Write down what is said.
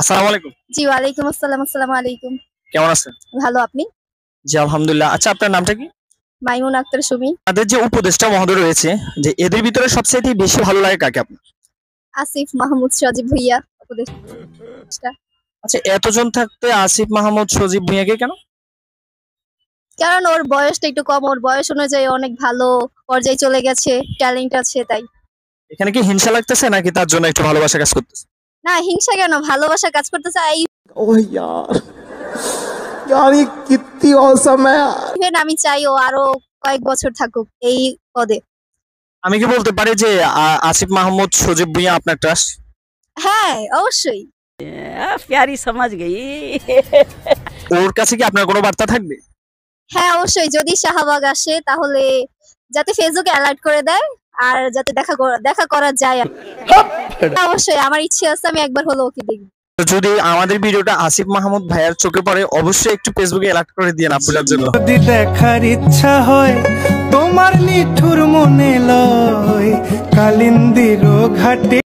আসসালামু আলাইকুম। জি, ওয়ালাইকুম আসসালাম। আসসালামু আলাইকুম। কেমন আছেন? ভালো, আপনি? জি, আলহামদুলিল্লাহ। আচ্ছা, আপনার নামটা কি? মাইমুন আক্তার সুমি। আপনাদের যে উপদেষ্টা মহোদয় রয়েছে, যে এদের ভিতরে সবচাইতে বেশি ভালো লাগে কাকে আপনার? আসিফ মাহমুদ সজীব ভুইয়া উপদেষ্টা। আচ্ছা, এতজন থাকতে আসিফ মাহমুদ সজীব ভুঁইয়াকে কেন? কারণ ওর বয়সটা একটু কম, ওর বয়স অনুযায়ী অনেক ভালো পর্যায়ে চলে গেছে, ট্যালেন্ট আছে তাই। এখানে কি হিংসা লাগতেছে নাকি তার জন্য একটু ভালোবাসা কাজ করতেছে? না, হিংসা কেন, ভালোবাসা কাজ করতেছে। ओह यार यार ये कितनी औसम है यार। ইভেন আমি চাই ও আরো কয়েক বছর থাকুক এই পদে। আমি কি বলতে পারি যে আসিফ মাহমুদ সজীব ভুঁইয়া আপনার ক্রাশ? হ্যাঁ, অবশ্যই। प्यारी समझ गई। ওর কাছে কি আপনার কোনো বার্তা থাকবে? হ্যাঁ, অবশ্যই। যদি শাহবাগ আসে তাহলে যাতে ফেসবুকে অ্যালার্ট করে দেয় আর যাতে দেখা করা যায়। অবশ্যই আমার ইচ্ছে আছে আমি একবার হলো ওকে দেখব। তো যদি আমাদের ভিডিওটা আসিফ মাহমুদ ভাইয়ার চোখে পড়ে, অবশ্যই একটু ফেসবুকে অ্যালার্ট করে দিয়েন আপনার জন্য। যদি দেখার ইচ্ছা হয় তোমার নিঠুর মনে লয় কালিন্দির ঘাটে।